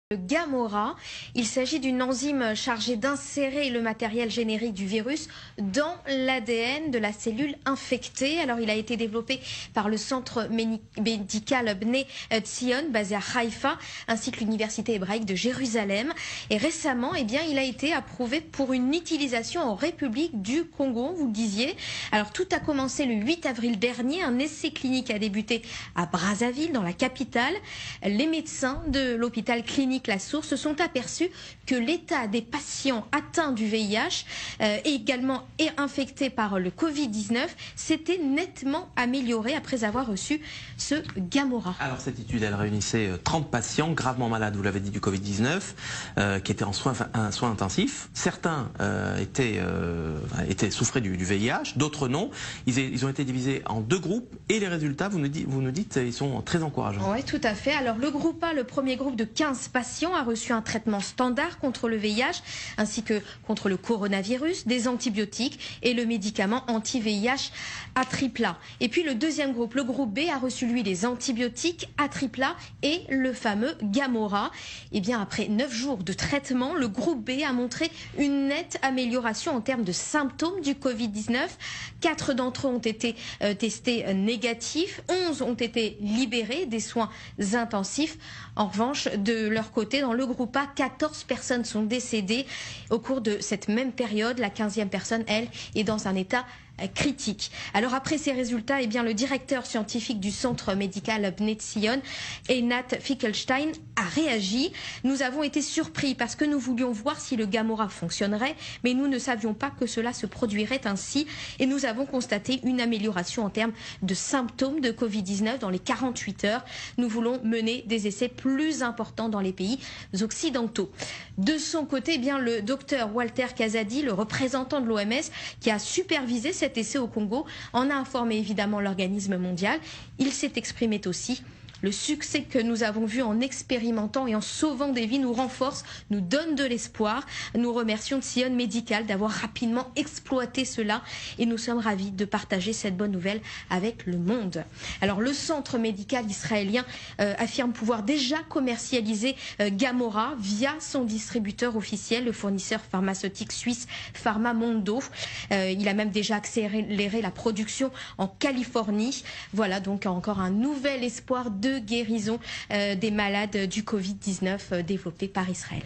Le Gamora, il s'agit d'une enzyme chargée d'insérer le matériel générique du virus dans l'ADN de la cellule infectée. Alors, il a été développé par le centre médical Bnei Tzion, basé à Haïfa, ainsi que l'université hébraïque de Jérusalem. Et récemment, il a été approuvé pour une utilisation en République du Congo, vous le disiez. Alors, tout a commencé le 8 avril dernier. Un essai clinique a débuté à Brazzaville, dans la capitale. Les médecins de l'hôpital clinique La Source se sont aperçus que l'état des patients atteints du VIH et également infectés par le Covid-19 s'était nettement amélioré après avoir reçu ce Gamora. Alors cette étude, elle réunissait 30 patients gravement malades, vous l'avez dit, du Covid-19, qui étaient en soins intensifs. Certains souffraient du VIH, d'autres non. Ils ont été divisés en deux groupes et les résultats, vous nous dites, ils sont très encourageants. Oui, tout à fait. Alors le groupe A, le premier groupe de 15 patients, a reçu un traitement standard contre le VIH ainsi que contre le coronavirus, des antibiotiques et le médicament anti-VIH A-AAA. Et puis le deuxième groupe, le groupe B, a reçu lui les antibiotiques A-AAA et le fameux Gamora. Et bien après 9 jours de traitement, le groupe B a montré une nette amélioration en termes de symptômes du Covid-19. 4 d'entre eux ont été testés négatifs, 11 ont été libérés des soins intensifs. En revanche, de leur côté, dans le groupe A, 14 personnes sont décédées au cours de cette même période. La 15e personne, elle, est dans un état critique. Alors après ces résultats, le directeur scientifique du centre médical Bnei Tzion, Einat Finkelstein, a réagi. Nous avons été surpris parce que nous voulions voir si le Gamora fonctionnerait, mais nous ne savions pas que cela se produirait ainsi et nous avons constaté une amélioration en termes de symptômes de Covid-19 dans les 48 heures. Nous voulons mener des essais plus importants dans les pays occidentaux. De son côté, le docteur Walter Kazadi, le représentant de l'OMS, qui a supervisé cet essai au Congo, en a informé évidemment l'organisme mondial. Il s'est exprimé aussi. Le succès que nous avons vu en expérimentant et en sauvant des vies nous renforce, nous donne de l'espoir. Nous remercions Tzion Médical d'avoir rapidement exploité cela et nous sommes ravis de partager cette bonne nouvelle avec le monde. Alors le centre médical israélien affirme pouvoir déjà commercialiser Gamora via son distributeur officiel, le fournisseur pharmaceutique suisse Pharmamondo. Il a même déjà accéléré la production en Californie. Voilà donc encore un nouvel espoir de guérison des malades du Covid-19 développé par Israël.